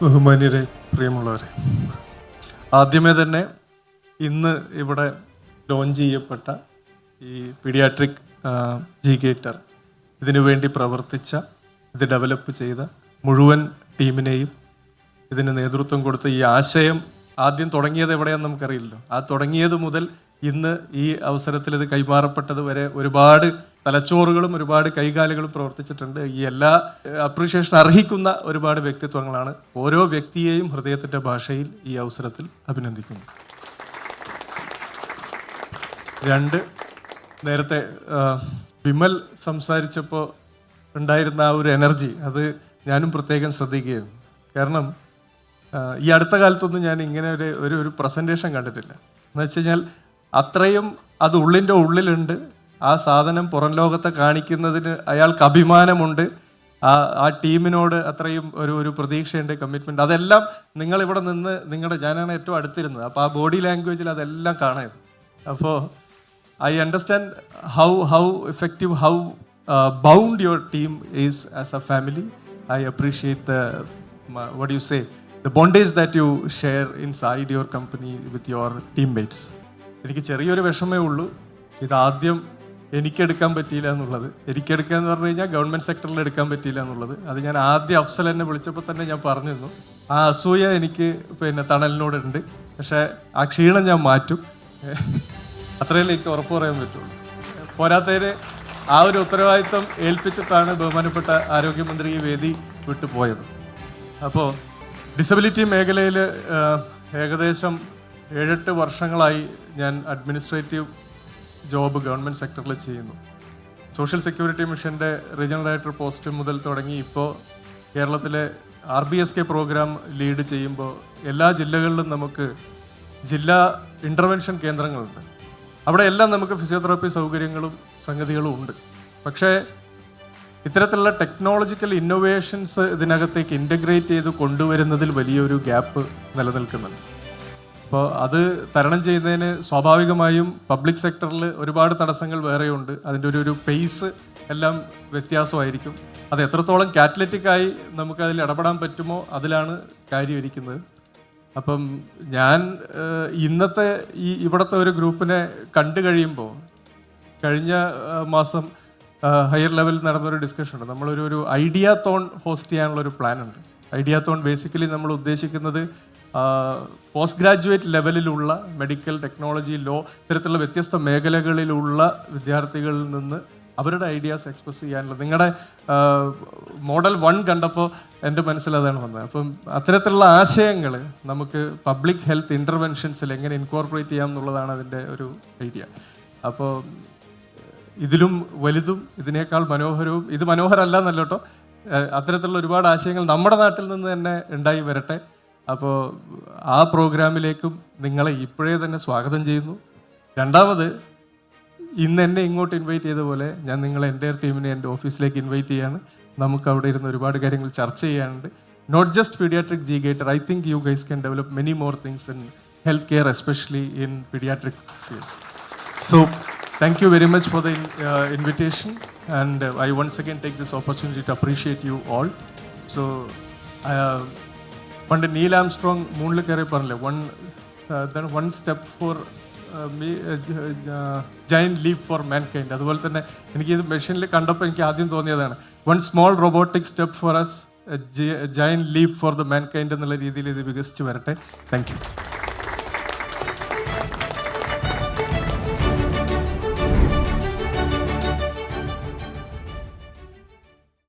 ബഹുമാന്യരെ, പ്രിയമുള്ളവരെ, ആദ്യമേ തന്നെ ഇന്ന് ഇവിടെ ലോഞ്ച് ചെയ്യപ്പെട്ട ഈ പീഡിയാട്രിക് ജി-ഗേറ്റർ ഇതിനു വേണ്ടി പ്രവർത്തിച്ച, ഇത് ഡെവലപ്പ് ചെയ്ത മുഴുവൻ ടീമിനെയും, ഇതിന് നേതൃത്വം കൊടുത്ത ഈ ആശയം ആദ്യം തുടങ്ങിയത് എവിടെയാണെന്ന് നമുക്കറിയില്ലല്ലോ. ആ തുടങ്ങിയത് മുതൽ ഇന്ന് ഈ അവസരത്തിൽ ഇത് കൈമാറപ്പെട്ടത് വരെ ഒരുപാട് തലച്ചോറുകളും ഒരുപാട് കൈകാലുകളും പ്രവർത്തിച്ചിട്ടുണ്ട്. ഈ എല്ലാ അപ്രീഷിയേഷൻ അർഹിക്കുന്ന ഒരുപാട് വ്യക്തിത്വങ്ങളാണ്. ഓരോ വ്യക്തിയെയും ഹൃദയത്തിൻ്റെ ഭാഷയിൽ ഈ അവസരത്തിൽ അഭിനന്ദിക്കുന്നു. നേരത്തെ വിമൽ സംസാരിച്ചപ്പോൾ ഉണ്ടായിരുന്ന ആ ഒരു എനർജി, അത് ഞാനും പ്രത്യേകം ശ്രദ്ധിക്കുകയായിരുന്നു. കാരണം ഈ അടുത്ത കാലത്തൊന്നും ഞാൻ ഇങ്ങനെ ഒരു പ്രസൻറ്റേഷൻ കണ്ടിട്ടില്ല. എന്ന് വെച്ച് കഴിഞ്ഞാൽ അത്രയും അത് ഉള്ളിൻ്റെ ഉള്ളിലുണ്ട്. ആ സാധനം പുറം ലോകത്തെ കാണിക്കുന്നതിന് അയാൾക്ക് അഭിമാനമുണ്ട്. ആ ടീമിനോട് അത്രയും ഒരു പ്രതീക്ഷയുണ്ട്, കമ്മിറ്റ്മെൻറ്റ്. അതെല്ലാം നിങ്ങളിവിടെ നിന്ന് ഞാനാണ് ഏറ്റവും അടുത്തിരുന്നത്. അപ്പോൾ ആ ബോഡി ലാംഗ്വേജിൽ അതെല്ലാം കാണായിരുന്നു. അപ്പോൾ I understand how effective, how bound your team is as a family. I appreciate the bondage that you share inside your company with your teammates. എനിക്ക് ചെറിയൊരു വിഷമേ ഉള്ളൂ, ഇതാദ്യം എനിക്കെടുക്കാൻ പറ്റിയില്ല എന്നുള്ളത്. എനിക്കെടുക്കുക എന്ന് പറഞ്ഞു കഴിഞ്ഞാൽ ഗവൺമെൻറ് സെക്ടറിൽ എടുക്കാൻ പറ്റിയില്ല എന്നുള്ളത്. അത് ഞാൻ ആദ്യം അഫ്സൽ എന്നെ വിളിച്ചപ്പോൾ തന്നെ ഞാൻ പറഞ്ഞിരുന്നു. ആ അസൂയ എനിക്ക് തണലിനോടുണ്ട്. പക്ഷേ ആ ക്ഷീണം ഞാൻ മാറ്റും. അത്രയല്ലേ എനിക്ക് ഉറപ്പ് പറയാൻ പറ്റുള്ളൂ. പോരാത്തതിന് ആ ഒരു ഉത്തരവാദിത്വം ഏൽപ്പിച്ചിട്ടാണ് ബഹുമാനപ്പെട്ട ആരോഗ്യമന്ത്രി ഈ വേദി വിട്ടുപോയത്. അപ്പോൾ ഡിസബിലിറ്റി മേഖലയിൽ ഏകദേശം 7-8 വർഷങ്ങളായി ഞാൻ അഡ്മിനിസ്ട്രേറ്റീവ് ജോബ് ഗവൺമെൻറ് സെക്ടറിൽ ചെയ്യുന്നു. സോഷ്യൽ സെക്യൂരിറ്റി മിഷൻ്റെ റീജിയണൽ ഡയറക്ടർ പോസ്റ്റ് മുതൽ തുടങ്ങി ഇപ്പോൾ കേരളത്തിലെ RBSK പ്രോഗ്രാം ലീഡ് ചെയ്യുമ്പോൾ എല്ലാ ജില്ലകളിലും നമുക്ക് ജില്ലാ ഇൻ്റർവെൻഷൻ കേന്ദ്രങ്ങളുണ്ട്. അവിടെ എല്ലാം നമുക്ക് ഫിസിയോതെറാപ്പി സൗകര്യങ്ങളും സംഗതികളും ഉണ്ട്. പക്ഷേ ഇത്തരത്തിലുള്ള ടെക്നോളജിക്കൽ ഇന്നോവേഷൻസ് ഇതിനകത്തേക്ക് ഇൻ്റഗ്രേറ്റ് ചെയ്ത് കൊണ്ടുവരുന്നതിൽ വലിയൊരു ഗ്യാപ്പ് നിലനിൽക്കുന്നുണ്ട്. അപ്പോൾ അത് തരണം ചെയ്യുന്നതിന് സ്വാഭാവികമായും പബ്ലിക് സെക്ടറിൽ ഒരുപാട് തടസ്സങ്ങൾ വേറെയുണ്ട്. അതിൻ്റെ ഒരു പേസ് എല്ലാം വ്യത്യാസമായിരിക്കും. അത് എത്രത്തോളം കാറ്റലറ്റിക്കായി നമുക്കതിൽ ഇടപെടാൻ പറ്റുമോ അതിലാണ് കാര്യം ഇരിക്കുന്നത്. അപ്പം ഞാൻ ഇന്നത്തെ ഇവിടുത്തെ ഒരു ഗ്രൂപ്പിനെ കണ്ടു കഴിയുമ്പോൾ, കഴിഞ്ഞ മാസം ഹയർ ലെവലിൽ നടന്നൊരു ഡിസ്കഷൻ ഉണ്ട്. നമ്മളൊരു ഐഡിയാത്തോൺ ഹോസ്റ്റ് ചെയ്യാനുള്ളൊരു പ്ലാൻ ഉണ്ട്. ഐഡിയാത്തോൺ ബേസിക്കലി നമ്മൾ ഉദ്ദേശിക്കുന്നത് പോസ്റ്റ് ഗ്രാജുവേറ്റ് ലെവലിലുള്ള മെഡിക്കൽ, ടെക്നോളജി, ലോ, ഇത്തരത്തിലുള്ള വ്യത്യസ്ത മേഖലകളിലുള്ള വിദ്യാർത്ഥികളിൽ നിന്ന് അവരുടെ ഐഡിയാസ് എക്സ്പ്രസ് ചെയ്യാനുള്ള. നിങ്ങളുടെ മോഡൽ 1 കണ്ടപ്പോൾ എൻ്റെ മനസ്സിൽ അതാണ് വന്നത്. അപ്പം അത്തരത്തിലുള്ള ആശയങ്ങൾ നമുക്ക് പബ്ലിക് ഹെൽത്ത് ഇൻ്റർവെൻഷൻസിൽ എങ്ങനെ ഇൻകോർപ്പറേറ്റ് ചെയ്യാം എന്നുള്ളതാണ് അതിൻ്റെ ഒരു ഐഡിയ. അപ്പോൾ ഇതിലും വലുതും ഇതിനേക്കാൾ മനോഹരവും, ഇത് മനോഹരമല്ല എന്നല്ല കേട്ടോ, അത്തരത്തിലുള്ള ഒരുപാട് ആശയങ്ങൾ നമ്മുടെ നാട്ടിൽ നിന്ന് തന്നെ ഉണ്ടായി വരട്ടെ. അപ്പോൾ ആ പ്രോഗ്രാമിലേക്കും നിങ്ങളെ ഇപ്പോഴേ തന്നെ സ്വാഗതം ചെയ്യുന്നു. രണ്ടാമത്, ഇന്ന് എന്നെ ഇങ്ങോട്ട് ഇൻവൈറ്റ് ചെയ്ത പോലെ ഞാൻ നിങ്ങളെ എൻ്റെ ടീമിനെ എൻ്റെ ഓഫീസിലേക്ക് ഇൻവൈറ്റ് ചെയ്യാണ്. നമുക്ക് അവിടെ ഇരുന്ന് ഒരുപാട് കാര്യങ്ങൾ ചർച്ച ചെയ്യാനുണ്ട്. Not just paediatric G Gaiter, I think you guys can develop many more things in health care, especially in paediatric field. So thank you very much for the invitation and I once again take this opportunity to appreciate you all. So പണ്ട് Neil Armstrong മൂണിൽ കയറി പറഞ്ഞില്ലേ, one step for giant leap for mankind. അതുപോലെ തന്നെ എനിക്കിത് മെഷീനിൽ കണ്ടപ്പോൾ എനിക്ക് ആദ്യം തോന്നിയതാണ്, one small robotic step for us, giant leap for the mankind എന്നുള്ള രീതിയിൽ ഇത് വികസിച്ച് വരട്ടെ. Thank U.